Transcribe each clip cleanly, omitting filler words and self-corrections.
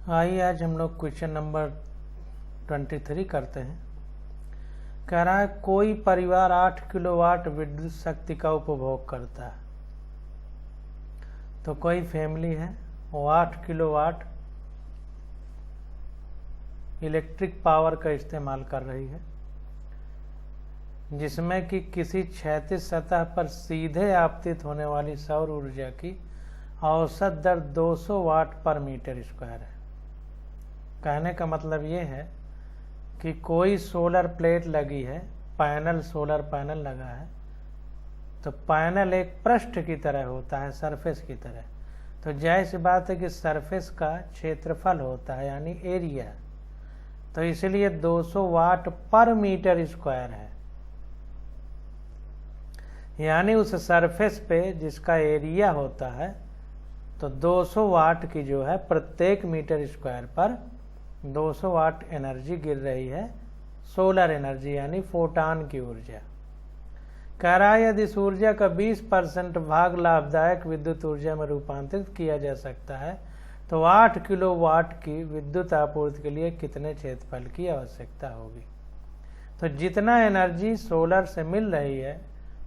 आइए आज हम लोग क्वेश्चन नंबर 23 करते हैं। कह रहा है कोई परिवार 8 किलोवाट विद्युत शक्ति का उपभोग करता है। तो कोई फैमिली है वो 8 किलोवाट इलेक्ट्रिक पावर का इस्तेमाल कर रही है, जिसमें कि किसी क्षैतिज सतह पर सीधे आपतित होने वाली सौर ऊर्जा की औसत दर 200 वाट पर मीटर स्क्वायर है। कहने का मतलब ये है कि कोई सोलर प्लेट लगी है, पैनल सोलर पैनल लगा है, तो पैनल एक पृष्ठ की तरह होता है, सरफेस की तरह। तो जाहिर सी बात है कि सरफेस का क्षेत्रफल होता है यानी एरिया, तो इसलिए 200 वाट पर मीटर स्क्वायर है। यानी उस सरफेस पे जिसका एरिया होता है तो 200 वाट की जो है प्रत्येक मीटर स्क्वायर पर 200 वाट एनर्जी गिर रही है, सोलर एनर्जी यानी फोटान की ऊर्जा। कह रहा है यदि इस ऊर्जा का 20% भाग लाभदायक विद्युत ऊर्जा में रूपांतरित किया जा सकता है तो 8 किलोवाट की विद्युत आपूर्ति के लिए कितने क्षेत्रफल की आवश्यकता होगी। तो जितना एनर्जी सोलर से मिल रही है,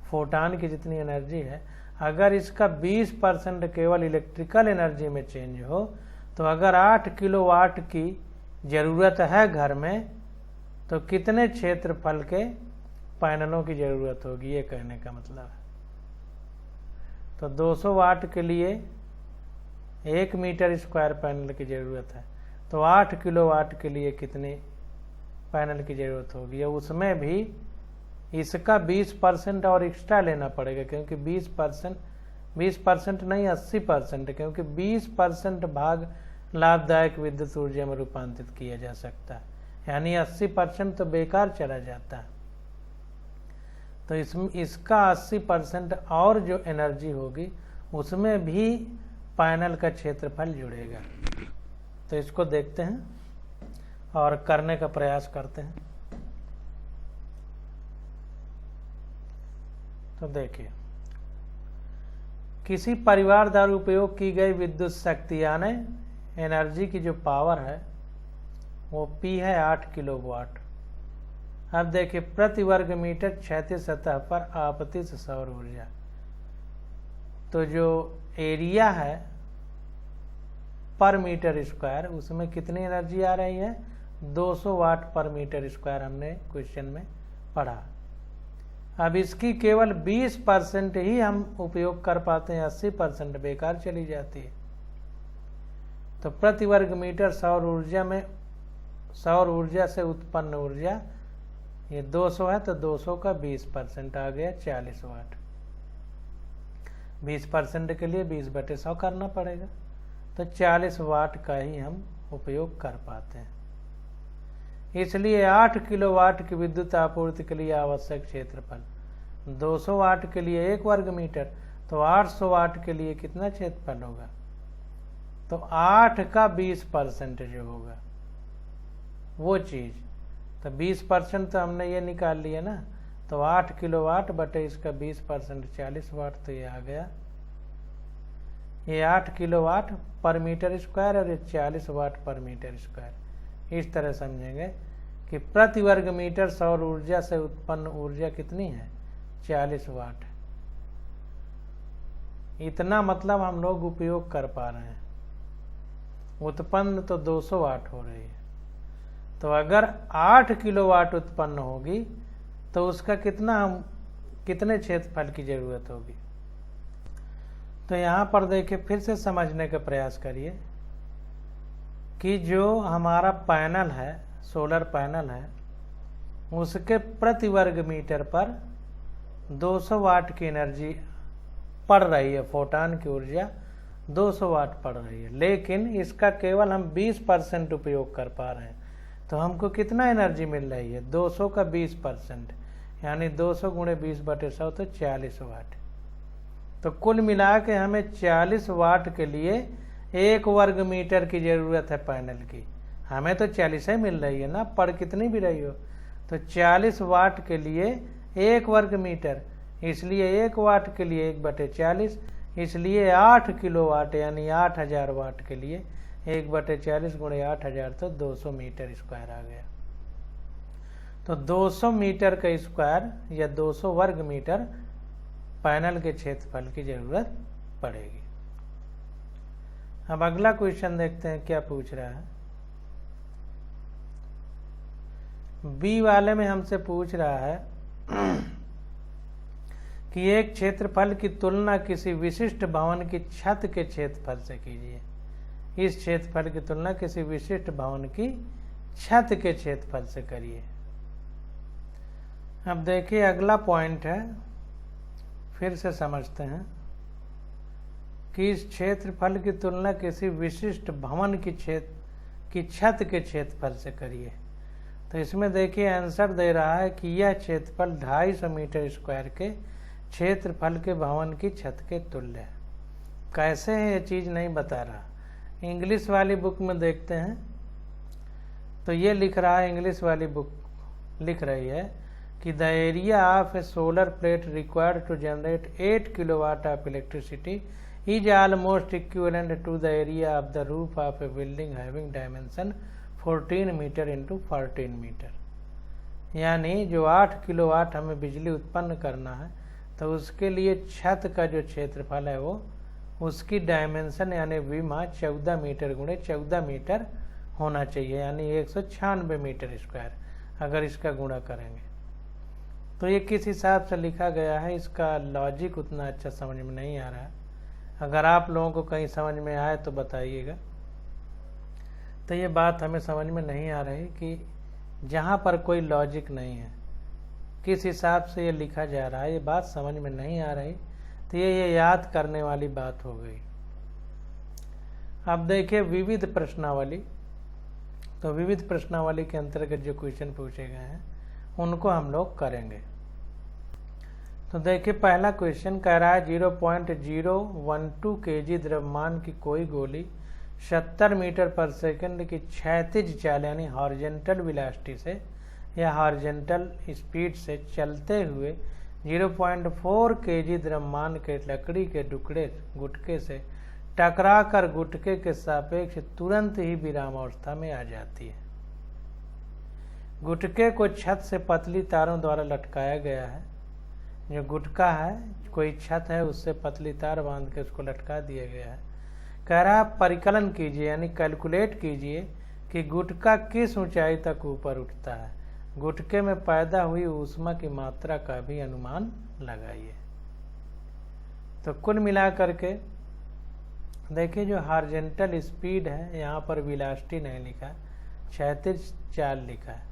फोटान की जितनी एनर्जी है, अगर इसका 20% केवल इलेक्ट्रिकल एनर्जी में चेंज हो तो अगर 8 किलोवाट की ज़रूरत है घर में तो कितने क्षेत्रफल के पैनलों की ज़रूरत होगी, ये कहने का मतलब है। तो 200 वाट के लिए 1 मीटर स्क्वायर पैनल की ज़रूरत है, तो 8 किलोवाट के लिए कितने पैनल की ज़रूरत होगी। उसमें भी इसका 20% और एक्स्ट्रा लेना पड़ेगा, क्योंकि 20% नहीं 80%, क्योंकि 20% भाग लाभदायक विद्युत ऊर्जा में रूपांतरित किया जा सकता है, यानी 80% तो बेकार चला जाता है। तो इसका 80% और जो एनर्जी होगी उसमें भी पैनल का क्षेत्रफल जुड़ेगा। तो इसको देखते हैं और करने का प्रयास करते हैं। तो देखिए, किसी परिवार द्वारा उपयोग की गई विद्युत शक्ति यानी एनर्जी की जो पावर है वो P है 8 किलोवाट। अब देखिए, प्रति वर्ग मीटर क्षैतिज सतह पर आपतित सौर ऊर्जा, तो जो एरिया है पर मीटर स्क्वायर उसमें कितनी एनर्जी आ रही है, 200 वाट पर मीटर स्क्वायर हमने क्वेश्चन में पढ़ा। अब इसकी केवल 20% ही हम उपयोग कर पाते हैं, 80% बेकार चली जाती है। तो प्रति वर्ग मीटर सौर ऊर्जा से उत्पन्न ऊर्जा ये 200 है, तो 200 का 20% आ गया 40 वाट। 20% के लिए 20/100 करना पड़ेगा, तो 40 वाट का ही हम उपयोग कर पाते हैं। इसलिए 8 किलोवाट की विद्युत आपूर्ति के लिए आवश्यक क्षेत्रफल 200 वाट के लिए 1 वर्ग मीटर, तो 800 वाट के लिए कितना क्षेत्रफल होगा, तो 8 का 20% जो होगा वो चीज़, तो 20% तो हमने ये निकाल लिया ना, तो 8 किलोवाट बटे इसका 20% 40 वाट, तो ये आ गया। ये 8 किलोवाट पर मीटर स्क्वायर और ये 40 वाट पर मीटर स्क्वायर। इस तरह समझेंगे कि प्रति वर्ग मीटर सौर ऊर्जा से उत्पन्न ऊर्जा कितनी है, 40 वाट। इतना मतलब हम लोग उपयोग कर पा रहे हैं, उत्पन्न तो 200 वाट हो रही है। तो अगर 8 किलोवाट उत्पन्न होगी तो उसका कितने क्षेत्रफल की जरूरत होगी। तो यहाँ पर देखिए, फिर से समझने का प्रयास करिए कि जो हमारा पैनल है, सोलर पैनल है, उसके प्रति वर्ग मीटर पर 200 वाट की एनर्जी पड़ रही है, फोटान की ऊर्जा 200 वाट पड़ रही है, लेकिन इसका केवल हम 20% उपयोग कर पा रहे हैं। तो हमको कितना एनर्जी मिल रही है, 200 का 20%, यानी 200 गुणे 20/100 तो 40 वाट। तो कुल मिला के हमें 40 वाट के लिए 1 वर्ग मीटर की ज़रूरत है पैनल की। हमें तो 40 ही मिल रही है ना, पढ़ कितनी भी रही हो, तो 40 वाट के लिए 1 वर्ग मीटर, इसलिए 1 वाट के लिए 1/40, इसलिए 8 किलोवाट यानी 8000 वाट के लिए 1/40 गुणे 8000 तो 200 मीटर स्क्वायर आ गया। तो 200 मीटर का स्क्वायर या 200 वर्ग मीटर पैनल के क्षेत्रफल की जरूरत पड़ेगी। अब अगला क्वेश्चन देखते हैं क्या पूछ रहा है। बी वाले में हमसे पूछ रहा है कि एक क्षेत्रफल की तुलना किसी विशिष्ट भवन की छत के क्षेत्रफल से कीजिए। इस क्षेत्रफल की तुलना किसी विशिष्ट भवन की छत के क्षेत्रफल से करिए। अब देखिए अगला पॉइंट है, फिर से समझते हैं कि इस क्षेत्रफल की तुलना किसी विशिष्ट भवन की छत के क्षेत्रफल से करिए। तो इसमें देखिए आंसर दे रहा है कि यह क्षेत्रफल 250 मीटर स्क्वायर के क्षेत्रफल के भवन की छत के तुल्य है। कैसे है ये चीज़ नहीं बता रहा। इंग्लिश वाली बुक में देखते हैं तो ये लिख रहा है, इंग्लिश वाली बुक लिख रही है कि the area of a solar plate required to generate 8 kilowatt of electricity is almost equivalent to the area of the roof of a building having dimension 14 metre into 14 metre. यानी जो 8 kilowatt हमें बिजली उत्पन्न करना है तो उसके लिए छत का जो क्षेत्रफल है वो उसकी डायमेंशन यानी विमा 14 मीटर गुणे 14 मीटर होना चाहिए, यानी 196 मीटर स्क्वायर अगर इसका गुणा करेंगे। तो ये किस हिसाब से लिखा गया है, इसका लॉजिक उतना अच्छा समझ में नहीं आ रहा है। अगर आप लोगों को कहीं समझ में आए तो बताइएगा। तो ये बात हमें समझ में नहीं आ रही कि जहाँ पर कोई लॉजिक नहीं है, किस हिसाब से ये लिखा जा रहा है, ये बात समझ में नहीं आ रही। तो ये याद करने वाली बात हो गई। अब देखिए विविध प्रश्नावली। तो विविध प्रश्नावली के अंतर्गत जो क्वेश्चन पूछे गए हैं उनको हम लोग करेंगे। तो देखिए पहला क्वेश्चन कह रहा है 0.012 kg द्रव्यमान की कोई गोली 70 मीटर पर सेकंड की क्षैतिज चाल यानी हॉरिजेंटल वेलोसिटी से या हॉरिजेंटल स्पीड से चलते हुए 0.4 kg द्रव्यमान के लकड़ी के गुटके से टकराकर गुटके के सापेक्ष तुरंत ही विराम अवस्था में आ जाती है। गुटके को छत से पतली तारों द्वारा लटकाया गया है। जो गुटका है, कोई छत है, उससे पतली तार बांध के उसको लटका दिया गया है। कह रहा है परिकलन कीजिए यानी कैलकुलेट कीजिए कि गुटका किस ऊंचाई तक ऊपर उठता है। गुटके में पैदा हुई ऊष्मा की मात्रा का भी अनुमान लगाइए। तो कुल मिलाकर के देखिए जो हॉरिजॉन्टल स्पीड है, यहाँ पर वेलोसिटी नहीं लिखा है, क्षैतिज चाल लिखा है।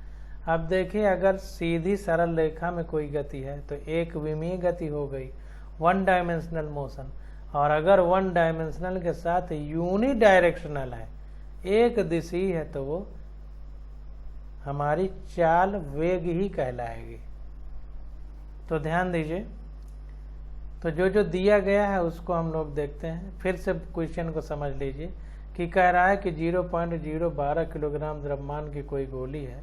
अब देखिए अगर सीधी सरल रेखा में कोई गति है तो एक विमीय गति हो गई, वन डायमेंशनल मोशन। और अगर वन डायमेंशनल के साथ यूनि डायरेक्शनल है, एक दिशा है, तो वो हमारी चाल वेग ही कहलाएगी। तो ध्यान दीजिए। तो जो दिया गया है उसको हम लोग देखते हैं। फिर से क्वेश्चन को समझ लीजिए कि कह रहा है कि 0.012 किलोग्राम द्रव्यमान की कोई गोली है,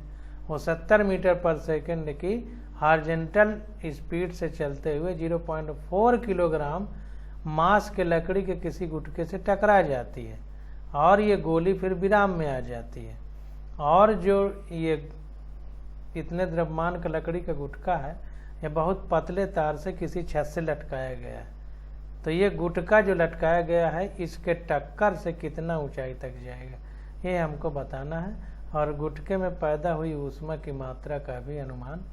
वो 70 मीटर पर सेकंड की हॉरिजॉन्टल स्पीड से चलते हुए 0.4 किलोग्राम मास के लकड़ी के किसी गुटके से टकरा जाती है और ये गोली फिर विराम में आ जाती है। और जो ये इतने द्रव्यमान का लकड़ी का गुटका है, ये बहुत पतले तार से किसी छत से लटकाया गया है। तो ये गुटका जो लटकाया गया है इसके टक्कर से कितना ऊंचाई तक जाएगा, ये हमको बताना है। और गुटके में पैदा हुई ऊष्मा की मात्रा का भी अनुमान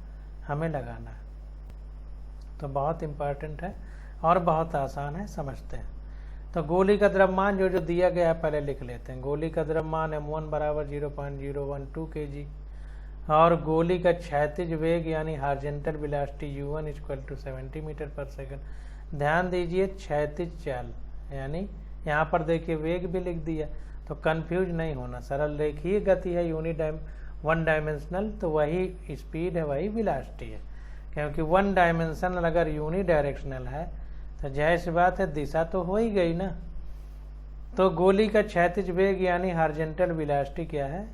हमें लगाना है। तो बहुत इम्पोर्टेंट है और बहुत आसान है, समझते हैं। तो गोली का द्रव्यमान जो दिया गया है पहले लिख लेते हैं। गोली का द्रव्यमान m1 बराबर 0.012 kg और गोली का क्षैतिज वेग यानी हॉरिजॉन्टल वेलोसिटी u1 = 70 मीटर पर सेकंड। ध्यान दीजिए क्षैतिज चाल, यानी यहाँ पर देखिए वेग भी लिख दिया, तो कंफ्यूज नहीं होना। सरल रेखीय गति है, वन डायमेंशनल, तो वही स्पीड है, वही वेलोसिटी है। क्योंकि वन डायमेंशनल अगर यूनि डायरेक्शनल है तो जाहिर सी बात है दिशा तो हो ही गई ना। तो गोली का क्षैतिज वेग यानी हॉरिजॉन्टल वेलोसिटी क्या है,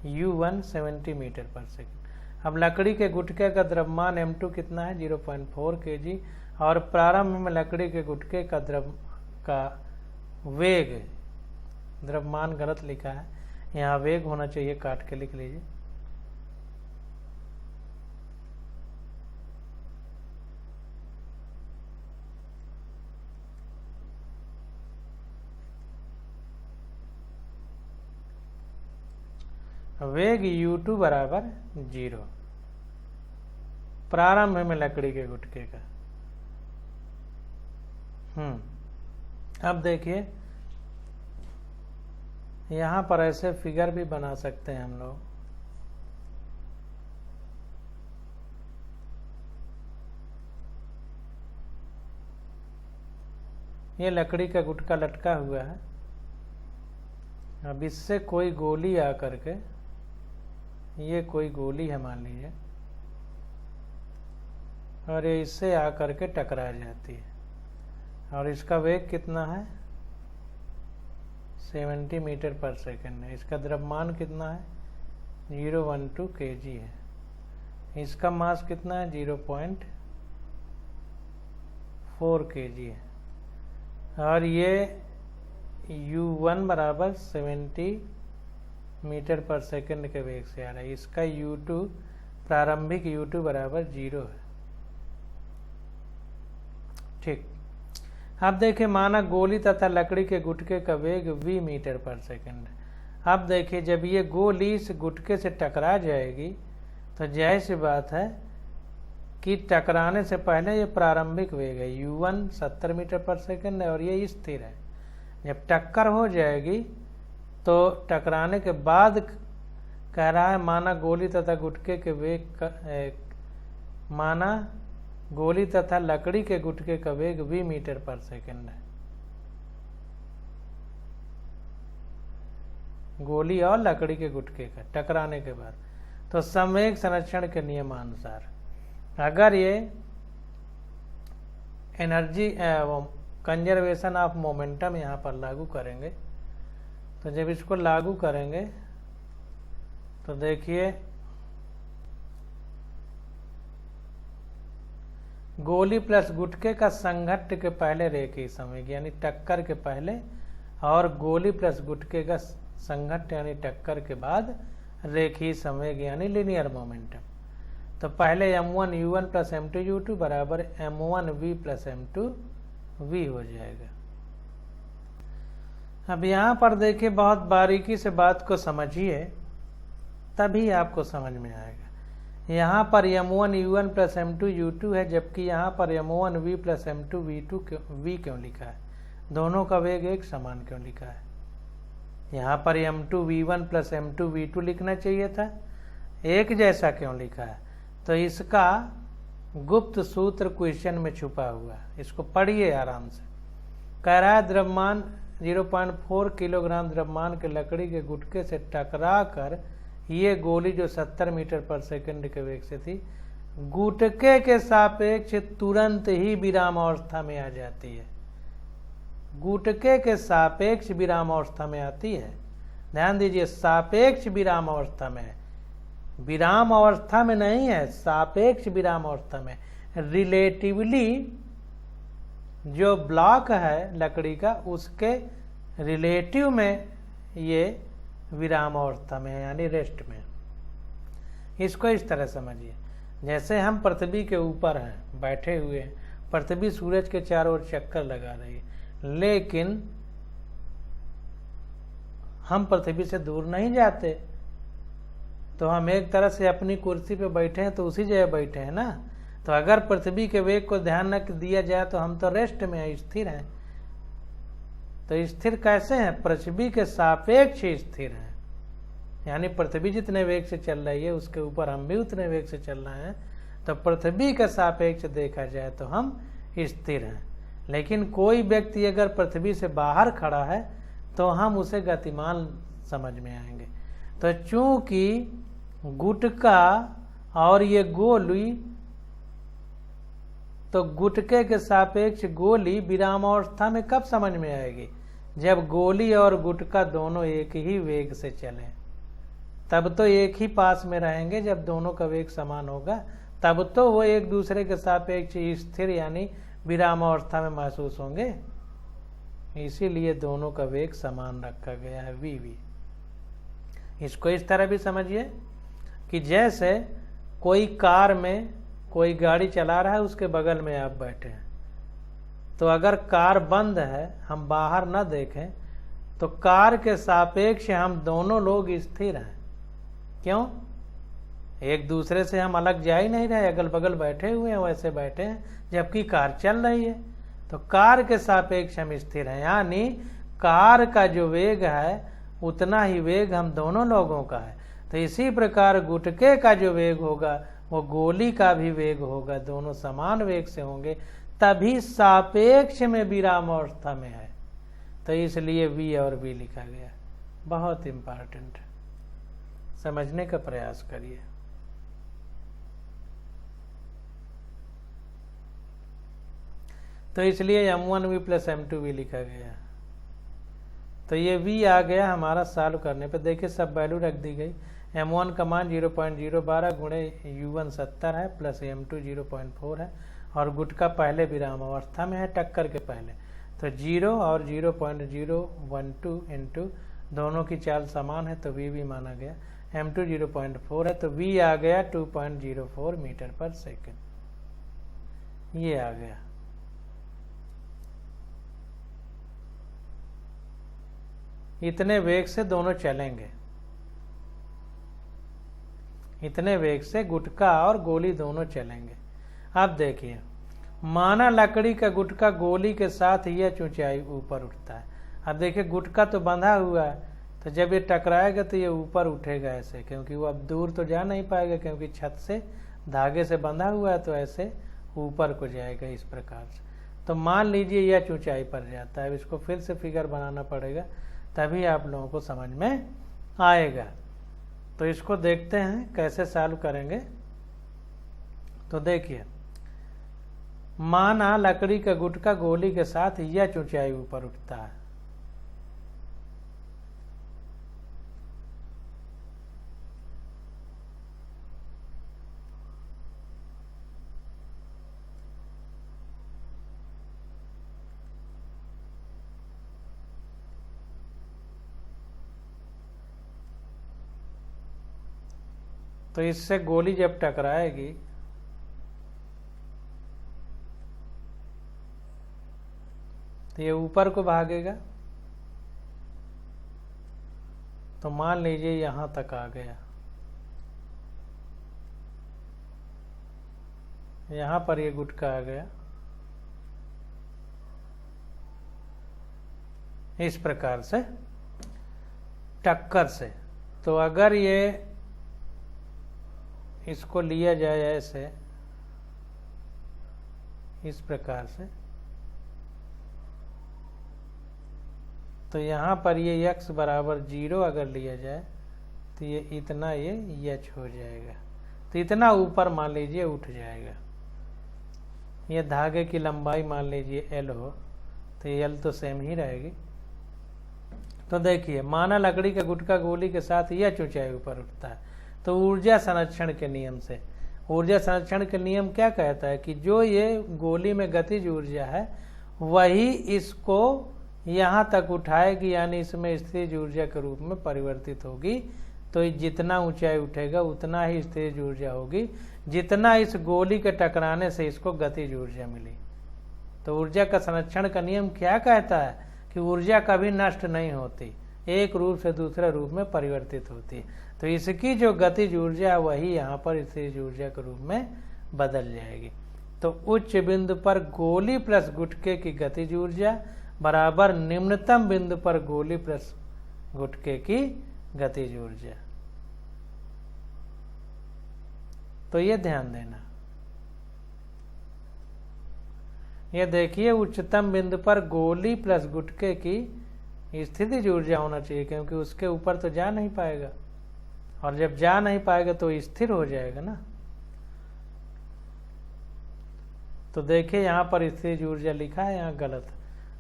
u1 70 मीटर पर सेकंड। अब लकड़ी के गुटके का द्रव्यमान m2 कितना है, 0.4 kg और प्रारंभ में लकड़ी के गुटके का वेग, द्रव्यमान गलत लिखा है, यहाँ वेग होना चाहिए, काट के लिख लीजिए। वेग u2 बराबर 0, प्रारंभ में लकड़ी के गुटके का। अब देखिए यहां पर ऐसे फिगर भी बना सकते हैं हम लोग। ये लकड़ी का गुटका लटका हुआ है, अब इससे कोई गोली आकर के, ये कोई गोली है मान लीजिए, और ये इससे आकर के टकरा जाती है, और इसका वेग कितना है 70 मीटर पर सेकंड है। इसका द्रव्यमान कितना है 012 kg है। इसका मास कितना है 0.4 kg है, और ये u1 बराबर 70 मीटर पर सेकंड के वेग से आ रहा है। इसका u2 प्रारंभिक u2 बराबर 0 है। ठीक, अब देखिए माना गोली तथा लकड़ी के गुटके का वेग v मीटर पर सेकंड है। अब देखिए जब ये गोली इस गुटके से टकरा जाएगी तो जाहिर सी बात है कि टकराने से पहले ये प्रारंभिक वेग है u1 70 मीटर पर सेकंड है, और ये स्थिर है। जब टक्कर हो जाएगी तो टकराने के बाद कह रहा है माना गोली तथा गुटके के वेग माना गोली तथा लकड़ी के गुटके का वेग v मीटर पर सेकंड है। गोली और लकड़ी के गुटके का टकराने के बाद, तो संवेग संरक्षण के नियमानुसार अगर ये एनर्जी कंजर्वेशन ऑफ मोमेंटम यहाँ पर लागू करेंगे, तो जब इसको लागू करेंगे तो देखिए गोली प्लस गुटके का संघट्ट के पहले रेखीय संवेग यानी टक्कर के पहले, और गोली प्लस गुटके का संघट्ट यानी टक्कर के बाद रेखीय संवेग यानी लिनियर मोमेंटम। तो पहले m1 u1 plus m2 u2 बराबर m1 v plus m2 v हो जाएगा। अब यहाँ पर देखिए बहुत बारीकी से बात को समझिए, तभी आपको समझ में आएगा। यहाँ पर m1 u1 plus m2 u2 है, जबकि यहाँ पर m1 v plus m2 v क्यों लिखा है? दोनों का वेग एक समान क्यों लिखा है? यहाँ पर m2 v1 plus m2 v2 लिखना चाहिए था, एक जैसा क्यों लिखा है? तो इसका गुप्त सूत्र क्वेश्चन में छुपा हुआ है, इसको पढ़िए आराम से। कह रहा है द्रव्यमान 0.4 किलोग्राम द्रव्यमान के लकड़ी के गुटके से टकरा कर ये गोली जो 70 मीटर पर सेकंड के वेग से थी, गुटके के सापेक्ष तुरंत ही विराम अवस्था में आ जाती है। गुटके के सापेक्ष विराम अवस्था में आती है, ध्यान दीजिए, सापेक्ष विराम अवस्था में है, विराम अवस्था में नहीं है, सापेक्ष विराम अवस्था में। रिलेटिवली जो ब्लॉक है लकड़ी का उसके रिलेटिव में ये विराम अवस्था में है यानी रेस्ट में। इसको इस तरह समझिए, जैसे हम पृथ्वी के ऊपर हैं, बैठे हुए हैं, पृथ्वी सूरज के चारों ओर चक्कर लगा रही है, लेकिन हम पृथ्वी से दूर नहीं जाते। तो हम एक तरह से अपनी कुर्सी पे बैठे हैं तो उसी जगह बैठे हैं ना। तो अगर पृथ्वी के वेग को ध्यान न दिया जाए तो हम तो रेस्ट में हैं, स्थिर हैं। तो स्थिर कैसे हैं? पृथ्वी के सापेक्ष स्थिर हैं, यानी पृथ्वी जितने वेग से चल रही है उसके ऊपर हम भी उतने वेग से चल रहे हैं। तो पृथ्वी के सापेक्ष देखा जाए तो हम स्थिर हैं, लेकिन कोई व्यक्ति अगर पृथ्वी से बाहर खड़ा है तो हम उसे गतिमान समझ में आएंगे। तो चूंकि गुटका और ये गोली, तो गुटके के सापेक्ष गोली विराम अवस्था में कब समझ में आएगी? जब गोली और गुटका दोनों एक ही वेग से चले, तब तो एक ही पास में रहेंगे। जब दोनों का वेग समान होगा तब तो वो एक दूसरे के सापेक्ष स्थिर यानी विरामावस्था में महसूस होंगे, इसीलिए दोनों का वेग समान रखा गया है v। इसको इस तरह भी समझिए कि जैसे कोई कार में कोई गाड़ी चला रहा है, उसके बगल में आप बैठे हैं, तो अगर कार बंद है, हम बाहर न देखें, तो कार के सापेक्ष हम दोनों लोग स्थिर हैं। क्यों? एक दूसरे से हम अलग जा ही नहीं रहे, अगल बगल बैठे हुए हैं, वैसे बैठे हैं, जबकि कार चल रही है, तो कार के सापेक्ष हम स्थिर हैं। यानी कार का जो वेग है उतना ही वेग हम दोनों लोगों का है। तो इसी प्रकार गुटके का जो वेग होगा वो गोली का भी वेग होगा, दोनों समान वेग से होंगे, तभी सापेक्ष में विरामावस्था में है। तो इसलिए v और v लिखा गया। बहुत इंपॉर्टेंट, समझने का प्रयास करिए। तो इसलिए m1v प्लस m2v लिखा गया। तो ये v आ गया हमारा सॉल्व करने पे। देखिए सब वैल्यू रख दी गई। m1 का मान 0.012 गुणे u1 70 है, प्लस m2 0.4 है, और गुटका पहले विराम अवस्था में है, टक्कर के पहले। तो 0 और 0.012 इंटू दोनों की चाल समान है, तो v भी माना गया। m2 0.4 है, तो v आ गया 2.04 मीटर पर सेकेंड। ये आ गया। इतने वेग से दोनों चलेंगे, इतने वेग से गुटका और गोली दोनों चलेंगे। अब देखिए, माना लकड़ी का गुटका गोली के साथ यह ऊंचाई ऊपर उठता है। अब देखिए गुटका तो बंधा हुआ है, तो जब ये टकराएगा तो ये ऊपर उठेगा ऐसे, क्योंकि वो अब दूर तो जा नहीं पाएगा, क्योंकि छत से धागे से बंधा हुआ है, तो ऐसे ऊपर को जाएगा इस प्रकार से। तो मान लीजिए यह ऊंचाई पर जाता है। अब इसको फिर से फिगर बनाना पड़ेगा, तभी आप लोगों को समझ में आएगा। तो इसको देखते हैं कैसे सॉल्व करेंगे। तो देखिए, माना लकड़ी का गुटका गोली के साथ यह ऊंचाई ऊपर उठता है। तो इससे गोली जब टकराएगी तो ये ऊपर को भागेगा। तो मान लीजिए यहां तक आ गया, यहां पर ये गुटका आ गया इस प्रकार से टक्कर से। तो अगर ये इसको लिया जाए ऐसे, इस प्रकार से, तो यहाँ पर ये x बराबर 0 अगर लिया जाए तो ये इतना ये h हो जाएगा। तो इतना ऊपर मान लीजिए उठ जाएगा। ये धागे की लंबाई मान लीजिए l हो, तो ये l तो सेम ही रहेगी। तो देखिए, माना लकड़ी का गुटका गोली के साथ यह ऊंचाई ऊपर उठता है। तो ऊर्जा संरक्षण के नियम से, ऊर्जा संरक्षण के नियम क्या कहता है कि जो ये गोली में गतिज ऊर्जा है वही इसको यहाँ तक उठाएगी, यानी इसमें स्थिर ऊर्जा के रूप में परिवर्तित होगी। तो जितना ऊंचाई उठेगा उतना ही स्थिर ऊर्जा होगी, जितना इस गोली के टकराने से इसको गतिज ऊर्जा मिली। तो ऊर्जा का संरक्षण का नियम क्या कहता है कि ऊर्जा कभी नष्ट नहीं होती, एक रूप से दूसरे रूप में परिवर्तित होती है। तो इसकी जो गतिज ऊर्जा है वही यहाँ पर स्थिर ऊर्जा के रूप में बदल जाएगी। तो उच्च बिंदु पर गोली प्लस गुटके की गतिज ऊर्जा बराबर निम्नतम बिंदु पर गोली प्लस गुटके की गतिज ऊर्जा। तो ये ध्यान देना। ये देखिए, उच्चतम बिंदु पर गोली प्लस गुटके की स्थितिज ऊर्जा होना चाहिए, क्योंकि उसके ऊपर तो जा नहीं पाएगा, और जब जा नहीं पाएगा तो स्थिर हो जाएगा ना। तो देखिए यहाँ पर स्थिर ऊर्जा लिखा है, यहाँ गलत,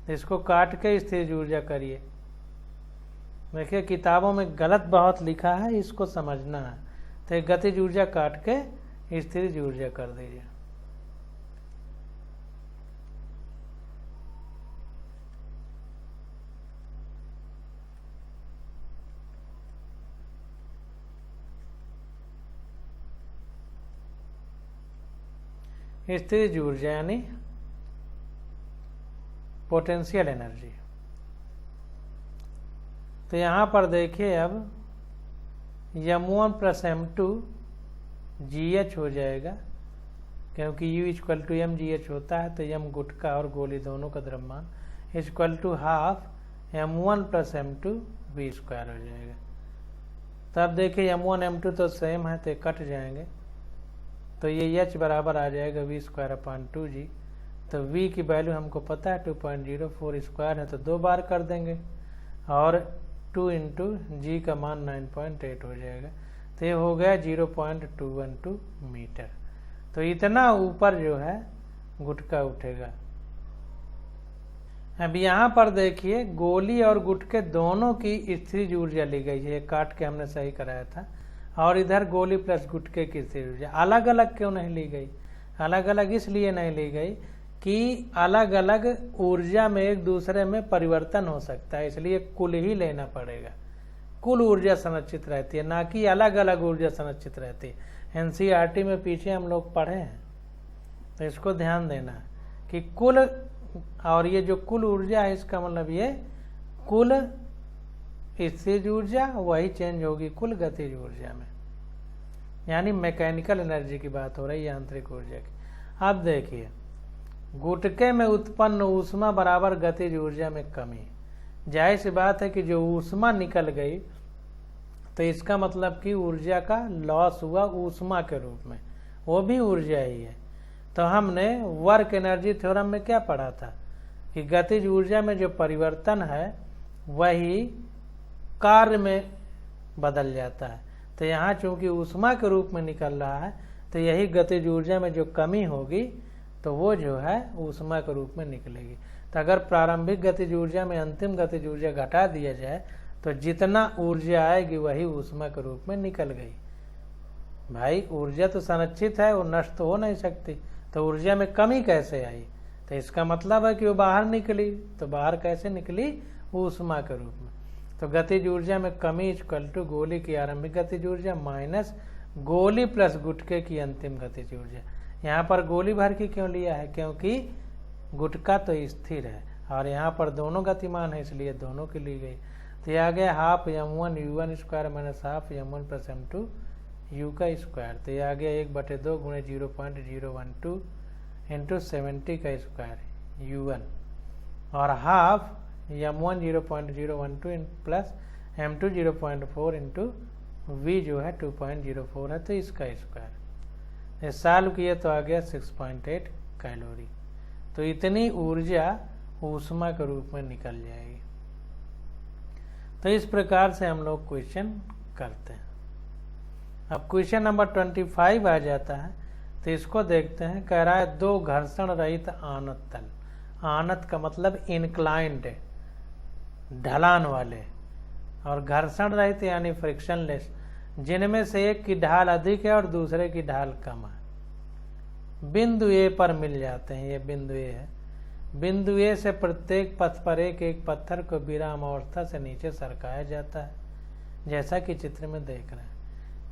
तो इसको काट के स्थिर ऊर्जा करिए। देखिए किताबों में गलत बहुत लिखा है, इसको समझना है। तो गतिज ऊर्जा काट के स्थिर ऊर्जा कर दीजिए। स्थितिज ऊर्जा यानी पोटेंशियल एनर्जी। तो यहाँ पर देखिए अब m1 प्लस m2 GH हो जाएगा, क्योंकि U equal to M GH होता है, तो m गुटका और गोली दोनों का द्रव्यमान equal to half m1 plus m2 v square हो जाएगा। तब देखिए m1 m2 तो सेम है, तो कट जाएंगे, तो ये h बराबर आ जाएगा v स्क्वायर अपॉन 2g। तो v की वैल्यू हमको पता है 2.04 स्क्वायर है, तो 2 बार कर देंगे और 2 इंटू जी का मान 9.8 हो जाएगा, तो ये हो गया 0.212 मीटर। तो इतना ऊपर जो है गुटका उठेगा। अब यहाँ पर देखिए गोली और गुटके दोनों की स्थितिज ऊर्जा ली गई है, काट के हमने सही कराया था, और इधर गोली प्लस गुटके की स्थितिज ऊर्जा अलग अलग क्यों नहीं ली गई? अलग अलग इसलिए नहीं ली गई कि अलग अलग ऊर्जा में एक दूसरे में परिवर्तन हो सकता है, इसलिए कुल ही लेना पड़ेगा। कुल ऊर्जा संरक्षित रहती है, ना कि अलग अलग ऊर्जा संरक्षित रहती है। एनसीईआरटी में पीछे हम लोग पढ़े हैं, तो इसको ध्यान देना कि कुल, और ये जो कुल ऊर्जा है इसका मतलब ये कुल स्थितिज ऊर्जा वही चेंज होगी कुल गतिज ऊर्जा में, यानी मैकेनिकल एनर्जी की बात हो रही है, यांत्रिक ऊर्जा की। अब देखिए गुटके में उत्पन्न ऊष्मा बराबर गतिज ऊर्जा में कमी। जाहिर सी बात है कि जो ऊष्मा निकल गई तो इसका मतलब कि ऊर्जा का लॉस हुआ ऊष्मा के रूप में, वो भी ऊर्जा ही है। तो हमने वर्क एनर्जी थ्योरम में क्या पढ़ा था कि गतिज ऊर्जा में जो परिवर्तन है वही कार्य में बदल जाता है। तो यहाँ चूंकि ऊष्मा के रूप में निकल रहा है, तो यही गतिज ऊर्जा में जो कमी होगी तो वो जो है ऊष्मा के रूप में निकलेगी। तो अगर प्रारंभिक गतिज ऊर्जा में अंतिम गतिज ऊर्जा घटा दिया जाए तो जितना ऊर्जा आएगी वही ऊष्मा के रूप में निकल गई। भाई ऊर्जा तो संरक्षित है, वो नष्ट तो हो नहीं सकती, तो ऊर्जा में कमी कैसे आई? तो इसका मतलब है कि वो बाहर निकली। तो बाहर कैसे निकली? ऊष्मा के रूप में। तो गतिज ऊर्जा में कमी इक्वल टू गोली की आरंभिक गतिज ऊर्जा माइनस गोली प्लस गुटके की अंतिम गतिज ऊर्जा। यहाँ पर गोली भर की क्यों लिया है? क्योंकि गुटका तो स्थिर है और यहाँ पर दोनों गतिमान है, इसलिए दोनों की ली गई। तो यह आ गया half m1 u1 square minus half m1 plus m2 u का स्क्वायर। तो यह आ गया 1/2 गुणे 0.012 इंटू 70 का स्क्वायर u1 और half m1 0.012 plus m2 0.4 into v जो है 2.04 है, तो इसका स्क्वायर। सॉल्व किए तो आ गया 6.8 कैलोरी। तो इतनी ऊर्जा ऊष्मा के रूप में निकल जाएगी। तो इस प्रकार से हम लोग क्वेश्चन करते हैं। अब क्वेश्चन नंबर 25 आ जाता है, तो इसको देखते हैं। कह रहा है 2 घर्षण रहित आनत तल, आनत का मतलब इंक्लाइंड ढलान वाले, और घर्षण रहित यानी फ्रिक्शनलेस, जिनमें से एक की ढाल अधिक है और दूसरे की ढाल कम है, बिंदु ए पर मिल जाते हैं। ये बिंदु ए है। बिंदु ए से प्रत्येक पथ पर एक एक पत्थर को विराम अवस्था से नीचे सरकाया जाता है, जैसा कि चित्र में देख रहे हैं।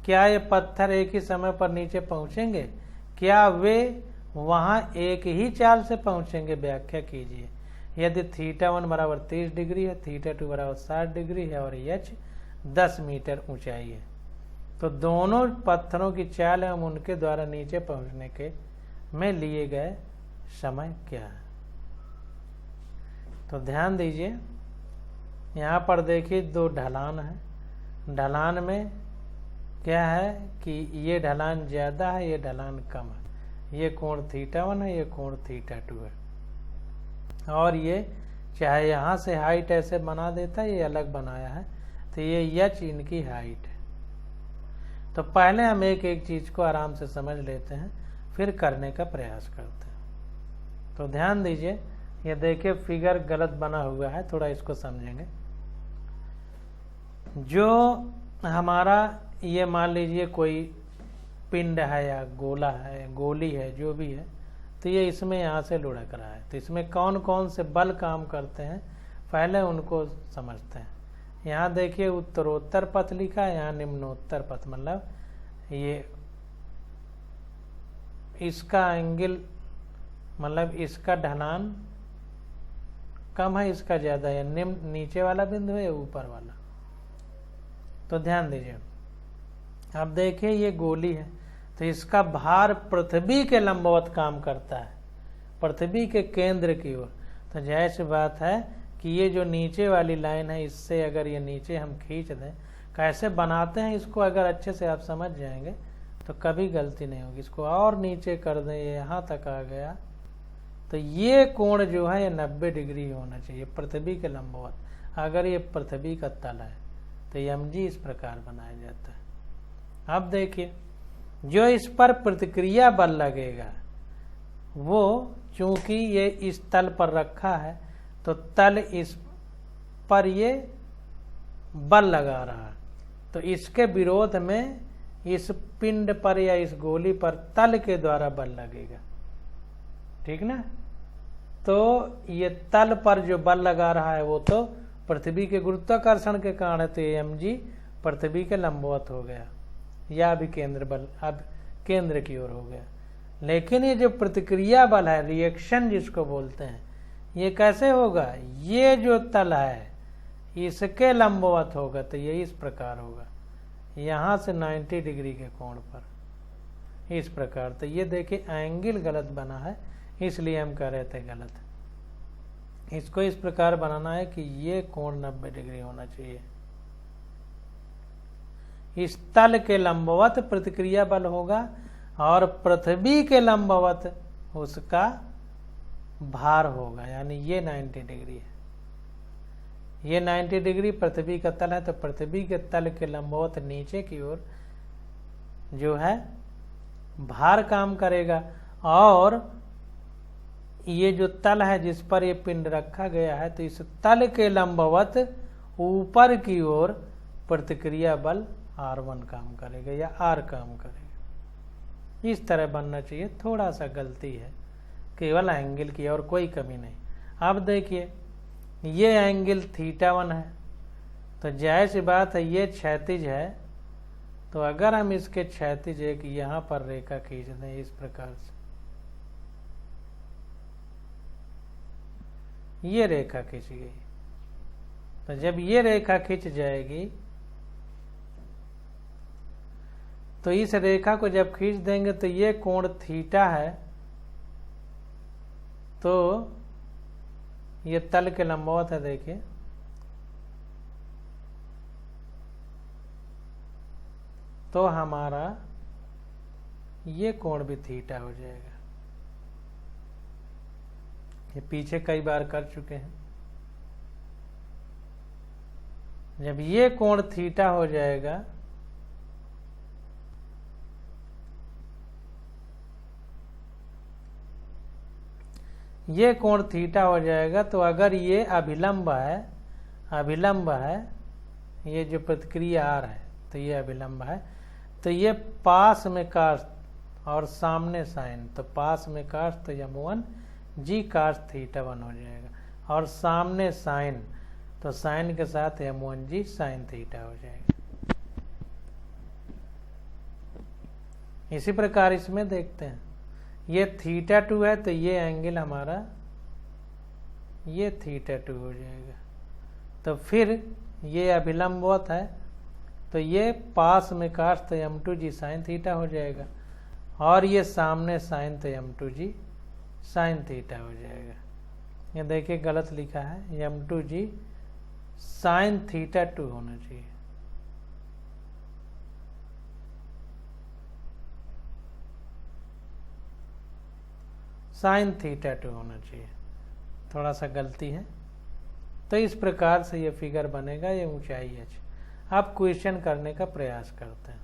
क्या ये पत्थर एक ही समय पर नीचे पहुंचेंगे? क्या वे वहां एक ही चाल से पहुंचेंगे? व्याख्या कीजिए। यदि θ1 बराबर 30 डिग्री है, θ2 बराबर 60 डिग्री है और h 10 मीटर ऊंचाई है, तो दोनों पत्थरों की चाल एवं उनके द्वारा नीचे पहुंचने के में लिए गए समय क्या है? तो ध्यान दीजिए, यहाँ पर देखिए 2 ढलान है। ढलान में क्या है कि ये ढलान ज़्यादा है, ये ढलान कम है। ये कोण θ1 है, ये कोण θ2 है, और ये चाहे यहाँ से हाइट ऐसे बना देता है, ये अलग बनाया है, तो ये h इनकी हाइट है। तो पहले हम एक एक चीज़ को आराम से समझ लेते हैं, फिर करने का प्रयास करते हैं। तो ध्यान दीजिए, ये देखिए फिगर गलत बना हुआ है, थोड़ा इसको समझेंगे। जो हमारा ये मान लीजिए कोई पिंड है या गोला है, गोली है, जो भी है, तो ये इसमें यहाँ से लुढ़क रहा है। तो इसमें कौन कौन से बल काम करते हैं, पहले उनको समझते हैं। यहाँ देखिए उत्तरोत्तर पथ लिखा है, यहाँ निम्नोत्तर पथ, मतलब ये इसका एंगल मतलब इसका ढलान कम है, इसका ज्यादा है, निम्न नीचे वाला बिंदु है या ऊपर वाला। तो ध्यान दीजिए, अब देखिए ये गोली है तो इसका भार पृथ्वी के लंबवत काम करता है, पृथ्वी के केंद्र की ओर। तो जाहिर सी बात है कि ये जो नीचे वाली लाइन है, इससे अगर ये नीचे हम खींच दें, कैसे बनाते हैं इसको अगर अच्छे से आप समझ जाएंगे तो कभी गलती नहीं होगी। इसको और नीचे कर दें, ये यहाँ तक आ गया, तो ये कोण जो है ये 90 डिग्री होना चाहिए पृथ्वी के लंबवत। अगर ये पृथ्वी का तल है तो mg इस प्रकार बनाया जाता है। अब देखिए, जो इस पर प्रतिक्रिया बल लगेगा वो चूंकि ये इस तल पर रखा है तो तल इस पर ये बल लगा रहा है, तो इसके विरोध में इस पिंड पर या इस गोली पर तल के द्वारा बल लगेगा, ठीक ना। तो ये तल पर जो बल लगा रहा है वो तो पृथ्वी के गुरुत्वाकर्षण के कारण है, तो mg पृथ्वी के लंबवत हो गया या अभिकेंद्र बल, अब केंद्र की ओर हो गया। लेकिन ये जो प्रतिक्रिया बल है, रिएक्शन जिसको बोलते हैं, ये कैसे होगा, ये जो तल है इसके लंबवत होगा, तो ये इस प्रकार होगा, यहाँ से 90 डिग्री के कोण पर इस प्रकार। तो ये देखिए एंगल गलत बना है, इसलिए हम कह रहे थे गलत। इसको इस प्रकार बनाना है कि ये कोण 90 डिग्री होना चाहिए। इस तल के लंबवत प्रतिक्रिया बल होगा और पृथ्वी के लंबवत उसका भार होगा, यानी ये 90 डिग्री है, ये 90 डिग्री पृथ्वी का तल है, तो पृथ्वी के तल के लंबवत नीचे की ओर जो है भार काम करेगा, और ये जो तल है जिस पर ये पिंड रखा गया है, तो इस तल के लंबवत ऊपर की ओर प्रतिक्रिया बल R1 काम करेगा या R काम करेगा। इस तरह बनना चाहिए, थोड़ा सा गलती है केवल एंगल की और कोई कमी नहीं। अब देखिए ये एंगल θ1 है, तो जाहिर सी बात है ये क्षैतिज है, तो अगर हम इसके क्षैतिज एक यहाँ पर रेखा खींच दें इस प्रकार से, ये रेखा खींच गई, तो जब ये रेखा खींच जाएगी तो इस रेखा को जब खींच देंगे तो ये कोण θ है, तो ये तल के लंबवत है, देखिए तो हमारा ये कोण भी θ हो जाएगा। ये पीछे कई बार कर चुके हैं। जब ये कोण θ हो जाएगा ये कोण θ हो जाएगा, तो अगर ये अभिलंब है, ये जो प्रतिक्रिया R है तो ये अभिलंब है, तो ये पास में cos और सामने साइन, तो पास में cos तो m1 g cos θ1 हो जाएगा, और सामने साइन तो साइन के साथ m1 g sin θ हो जाएगा। इसी प्रकार इसमें देखते हैं, ये θ2 है तो ये एंगल हमारा ये θ2 हो जाएगा, तो फिर ये अभिलंबवत है तो ये पास में cos तो m2g sin θ हो जाएगा, और ये सामने साइन तो m2g sin θ हो जाएगा। ये देखिए गलत लिखा है, m2g sin θ2 होना चाहिए। sin θ2 होना चाहिए, थोड़ा सा गलती है। तो इस प्रकार से ये फिगर बनेगा, ये ऊंचाई h। अब क्वेश्चन करने का प्रयास करते हैं।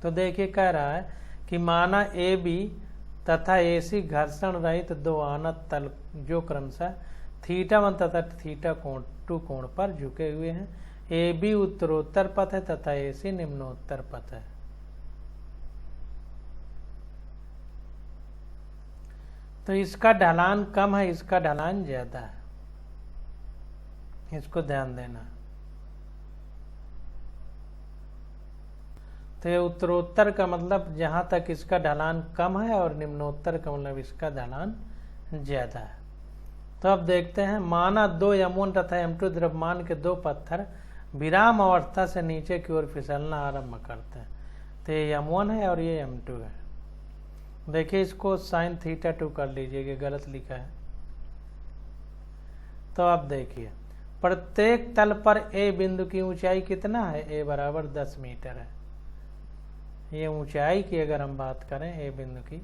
तो देखिए कह रहा है कि माना AB तथा AC घर्षण रहित दो आनत तल जो क्रमशः θ1 तथा θ2 कोण पर झुके हुए हैं। AB उत्तरोत्तर पथ है तथा AC निम्नोत्तर पथ है। तो इसका ढलान कम है, इसका ढलान ज्यादा है, इसको ध्यान देना। तो ये उत्तरोत्तर का मतलब जहाँ तक इसका ढलान कम है और निम्नोत्तर का मतलब इसका ढलान ज़्यादा है। तो अब देखते हैं, माना 2 M1 तथा M2 द्रव्यमान के 2 पत्थर विराम अवस्था से नीचे की ओर फिसलना आरंभ करते हैं। तो ये M1 है और ये M2 है। देखिए इसको sin θ2 कर लीजिए, कि गलत लिखा है। तो अब देखिए, प्रत्येक तल पर A बिंदु की ऊंचाई कितना है? A बराबर 10 मीटर है। ये ऊंचाई की अगर हम बात करें A बिंदु की,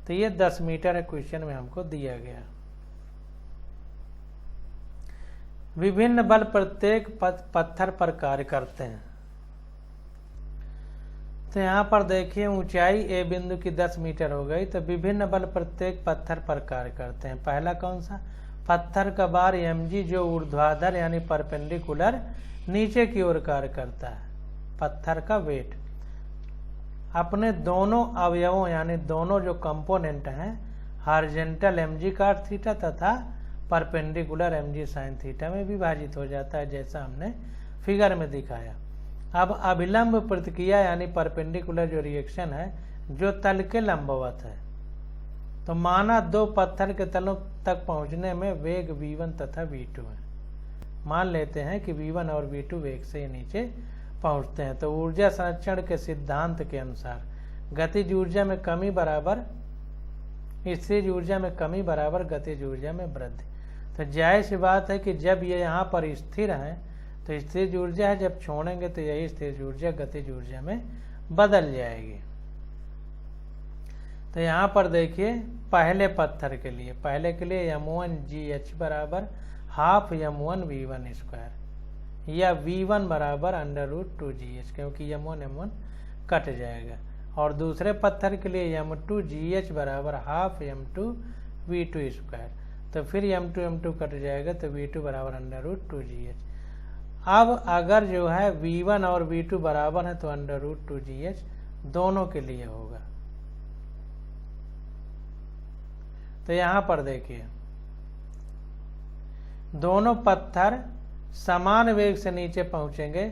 तो ये 10 मीटर है, क्वेश्चन में हमको दिया गया। विभिन्न बल प्रत्येक पत्थर पर कार्य करते हैं। तो यहाँ पर देखिए ऊंचाई A बिंदु की 10 मीटर हो गई, तो विभिन्न बल प्रत्येक पत्थर पर कार्य करते हैं। पहला कौन सा? पत्थर का भार mg जो ऊर्ध्वाधर यानी परपेंडिकुलर नीचे की ओर कार्य करता है। पत्थर का वेट अपने दोनों अवयवों यानी दोनों जो कंपोनेंट हैं, हॉरिजॉन्टल mg cos थीटा तथा परपेंडिकुलर mg sin थीटा में विभाजित हो जाता है, जैसा हमने फिगर में दिखाया। अब अभिलंब प्रतिक्रिया यानी परपेंडिकुलर जो रिएक्शन है, जो तल के लंबवत है। तो माना 2 पत्थर के तलों तक पहुंचने में वेग v1 तथा v2 है। मान लेते हैं कि v1 और v2 वेग से नीचे पहुंचते हैं। तो ऊर्जा संरक्षण के सिद्धांत के अनुसार गतिज ऊर्जा में कमी बराबर स्थिर ऊर्जा में कमी बराबर गतिज ऊर्जा में वृद्धि। तो जाहिर सी बात है कि जब ये यहाँ पर स्थिर है तो स्थिर ऊर्जा है, जब छोड़ेंगे तो यही स्थिर ऊर्जा गतिज ऊर्जा में बदल जाएगी। तो यहाँ पर देखिए पहले पत्थर के लिए, पहले के लिए m1gh बराबर हाफ m1 v1 स्क्वायर या v1 बराबर √2gh, क्योंकि m1 कट जाएगा। और दूसरे पत्थर के लिए m2gh बराबर हाफ m2 v2 स्क्वायर, तो फिर m2 कट जाएगा तो v2 बराबर √2gh। अब अगर जो है v1 और v2 बराबर है तो √2gh दोनों के लिए होगा। तो यहाँ पर देखिए दोनों पत्थर समान वेग से नीचे पहुंचेंगे।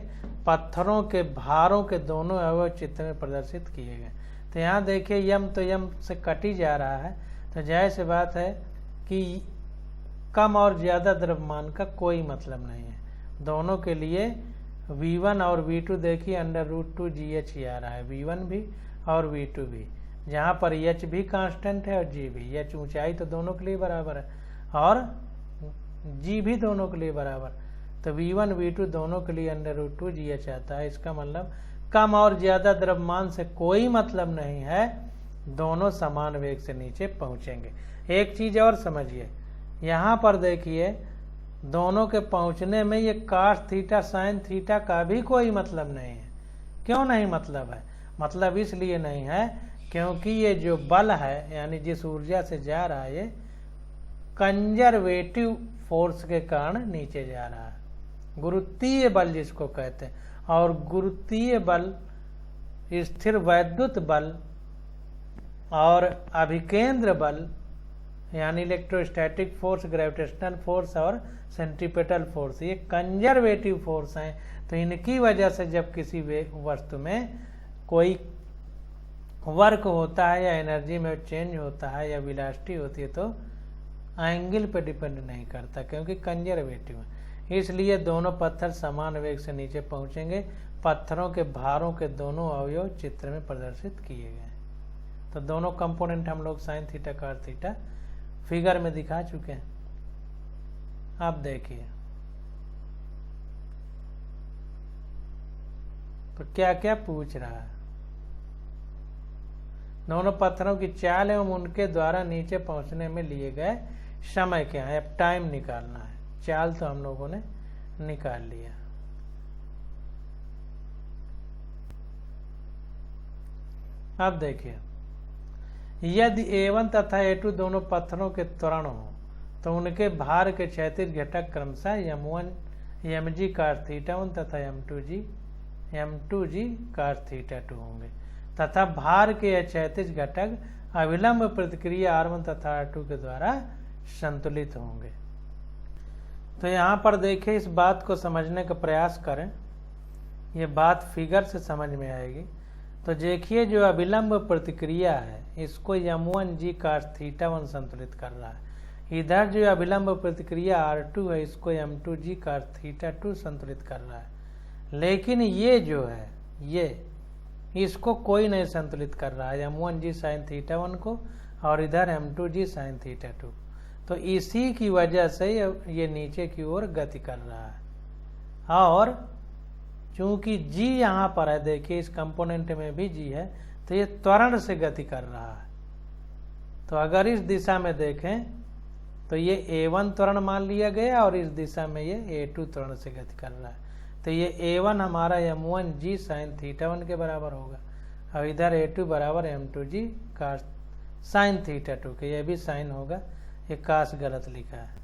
पत्थरों के भारों के दोनों अवयव चित्र में प्रदर्शित किए गए। तो यहाँ देखिए यम तो यम से कटी जा रहा है, तो जाहिर सी बात है कि कम और ज़्यादा द्रव्यमान का कोई मतलब नहीं है। दोनों के लिए v1 और v2 देखिए √2gh ही आ रहा है, v1 भी और v2 भी, जहाँ पर h भी कांस्टेंट है और g भी। h ऊंचाई तो दोनों के लिए बराबर है और g भी दोनों के लिए बराबर। तो v1 v2 दोनों के लिए √2gh आता है। इसका मतलब कम और ज़्यादा द्रव्यमान से कोई मतलब नहीं है, दोनों समान वेग से नीचे पहुँचेंगे। एक चीज़ और समझिए, यहाँ पर देखिए दोनों के पहुँचने में ये cos थीटा sin थीटा का भी कोई मतलब नहीं है। क्यों नहीं मतलब है? मतलब इसलिए नहीं है क्योंकि ये जो बल है यानी जिस ऊर्जा से जा रहा है, ये कंजर्वेटिव फोर्स के कारण नीचे जा रहा है, गुरुत्वीय बल जिसको कहते हैं। और गुरुत्वीय बल, स्थिर वैद्युत बल और अभिकेंद्र बल यानी इलेक्ट्रोस्टैटिक फोर्स, ग्रेविटेशनल फोर्स और सेंट्रीपेटल फोर्स, ये कंजर्वेटिव फोर्स हैं। तो इनकी वजह से जब किसी वस्तु में कोई वर्क होता है या एनर्जी में चेंज होता है या वेलोसिटी होती है, तो एंगल पे डिपेंड नहीं करता क्योंकि कंजर्वेटिव है। इसलिए दोनों पत्थर समान वेग से नीचे पहुंचेंगे। पत्थरों के भारों के दोनों अवयव चित्र में प्रदर्शित किए गए। तो दोनों कंपोनेंट हम लोग sin theta cos theta figure में दिखा चुके हैं। आप देखिए तो क्या क्या पूछ रहा है। दोनों पत्थरों की चाल एवं उनके द्वारा नीचे पहुंचने में लिए गए समय क्या है, अब टाइम निकालना है। चाल तो हम लोगों ने निकाल लिया। अब देखिए यदि A1 तथा A2 दोनों पत्थरों के त्वरण हो तो उनके भार के क्षैतिज घटक क्रमशः m1 mg cos θ1 तथा m2g cos θ2 होंगे तथा भार के क्षैतिज घटक अविलंब प्रतिक्रिया R1 तथा R2 के द्वारा संतुलित होंगे। तो यहाँ पर देखिए इस बात को समझने का प्रयास करें, ये बात फिगर से समझ में आएगी। तो देखिए जो अभिलंब प्रतिक्रिया है इसको m1g cos θ1 संतुलित कर रहा है। इधर जो अभिलंब प्रतिक्रिया R2 है इसको m2g cos θ2 संतुलित कर रहा है। लेकिन ये जो है ये इसको कोई नहीं संतुलित कर रहा है, m1g sin θ1 को, और इधर m2g sin θ2। तो इसी की वजह से ये नीचे की ओर गति कर रहा है। और चूंकि g यहाँ पर है, देखिए इस कंपोनेंट में भी g है, तो ये त्वरण से गति कर रहा है। तो अगर इस दिशा में देखें तो ये a1 त्वरण मान लिया गया और इस दिशा में ये a2 त्वरण से गति कर रहा है। तो ये a1 हमारा m1g sin θ1 के बराबर होगा और इधर a2 बराबर m2g cos sin θ2 के, ये भी साइन होगा, ये कास गलत लिखा है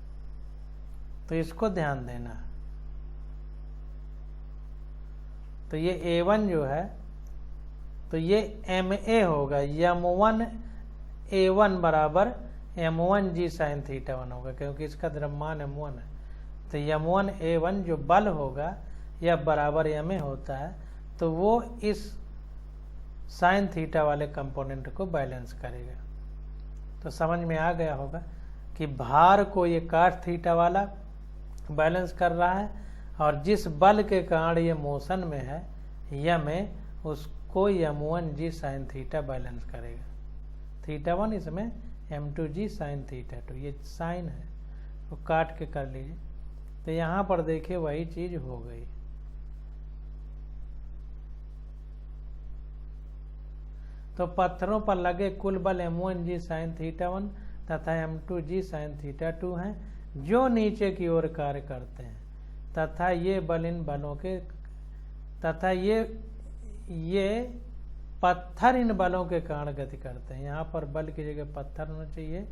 तो इसको ध्यान देना। तो ये a1 जो है तो ये ma होगा, m1 a1 बराबर m1g sin θ1 होगा क्योंकि इसका द्रव्यमान m1 है। तो m1 a1 जो बल होगा या बराबर ma होता है, तो वो इस साइन थीटा वाले कंपोनेंट को बैलेंस करेगा। तो समझ में आ गया होगा कि भार को ये cos थीटा वाला बैलेंस कर रहा है और जिस बल के कारण ये मोशन में है m उसको m1g sin θ बैलेंस करेगा। θ1 इसमें m2g sin θ2, ये साइन है तो काट के कर लीजिए। तो यहाँ पर देखिए वही चीज हो गई। तो पत्थरों पर लगे कुल बल m1g sin θ1 तथा m2g sin θ2 हैं जो नीचे की ओर कार्य करते हैं, तथा ये बल इन बलों के तथा ये पत्थर इन बलों के कारण गति करते हैं। यहाँ पर बल की जगह पत्थर होना चाहिए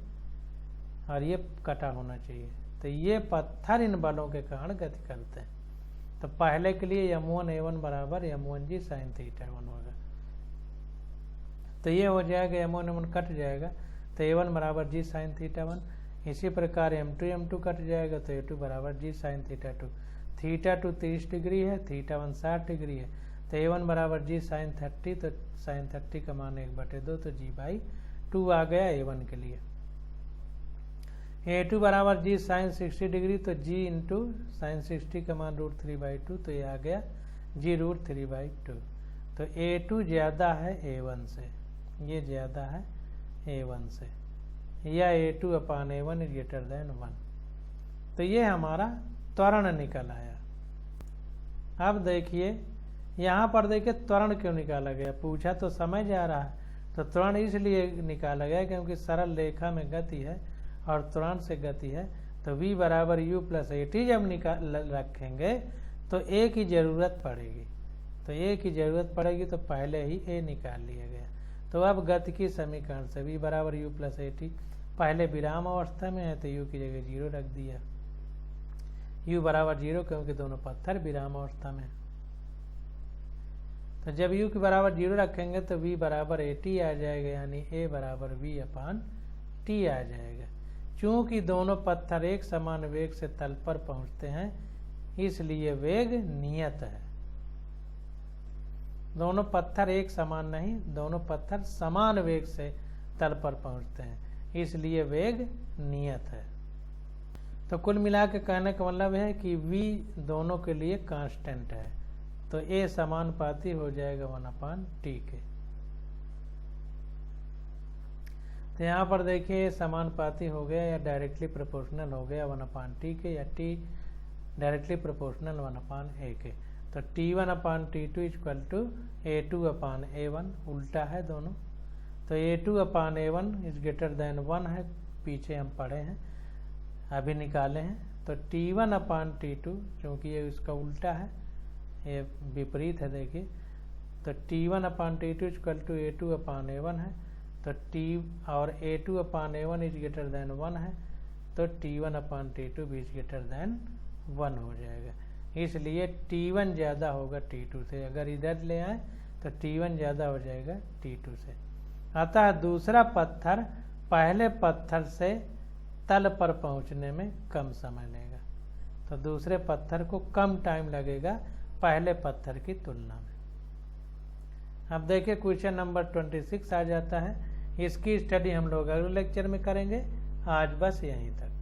और ये कटा होना चाहिए। तो ये पत्थर इन बलों के कारण गति करते हैं। तो पहले के लिए m1 a1 बराबर m1g sin θ1 होगा। तो ये हो जाएगा, m1 m1 कट जाएगा तो a1 बराबर g sin θ1। इसी प्रकार m2 कट जाएगा तो a2 बराबर g sin θ2। θ2 30 डिग्री है, θ1 60 डिग्री है, तो a1 बराबर g sin 30, तो sin 30 का मान 1/2 तो g/2 आ गया a1 के लिए। a2 बराबर g sin 60 डिग्री तो g इंटू sin 60 का मान √3/2 तो ये आ गया g √3/2। तो a2 ज़्यादा है a1 से, ये ज़्यादा है a1 से, या a2/a1 > 1। तो ये हमारा त्वरण निकल आया। अब देखिए यहाँ पर देखिए त्वरण क्यों निकाला गया, पूछा तो समझ आ रहा है। तो त्वरण इसलिए निकाला गया क्योंकि सरल रेखा में गति है और त्वरण से गति है। तो v बराबर u + at जब निकाल रखेंगे तो a की जरूरत पड़ेगी। तो a की जरूरत पड़ेगी तो पहले ही a निकाल लिया गया। तो अब गति की समीकरण से v बराबर u + at, पहले विराम अवस्था में है तो u की जगह 0 रख दिया, u बराबर 0 क्योंकि दोनों पत्थर विराम अवस्था में। तो जब u के बराबर 0 रखेंगे तो v बराबर at आ जाएगा, यानी a बराबर v/t आ जाएगा। चूंकि दोनों पत्थर एक समान वेग से तल पर पहुंचते हैं इसलिए वेग नियत है। दोनों पत्थर एक समान नहीं, दोनों पत्थर समान वेग से तल पर पहुंचते हैं इसलिए वेग नियत है। तो कुल मिला के कहने का मतलब है कि v दोनों के लिए कांस्टेंट है। तो a समानुपाती हो जाएगा 1/t के। तो यहाँ पर देखिए समानुपाती हो गया या डायरेक्टली प्रोपोर्शनल हो गया 1/t के, या t डायरेक्टली प्रोपोर्शनल 1/a के। तो t1/t2 = a2/a1, उल्टा है दोनों। तो a2/a1 > 1 है, पीछे हम पढ़े हैं, अभी निकाले हैं। तो t1/t2 क्योंकि ये इसका उल्टा है, ये विपरीत है देखिए। तो t1/t2 = a2/a1 है। तो t और a2/a1 > 1 है तो t1/t2 भी > 1 हो जाएगा। इसलिए t1 ज़्यादा होगा t2 से। अगर इधर ले आए तो t1 ज़्यादा हो जाएगा t2 से। अतः दूसरा पत्थर पहले पत्थर से तल पर पहुंचने में कम समय लेगा। तो दूसरे पत्थर को कम टाइम लगेगा पहले पत्थर की तुलना में। अब देखिए क्वेश्चन नंबर 26 आ जाता है। इसकी स्टडी हम लोग अगले लेक्चर में करेंगे। आज बस यहीं तक।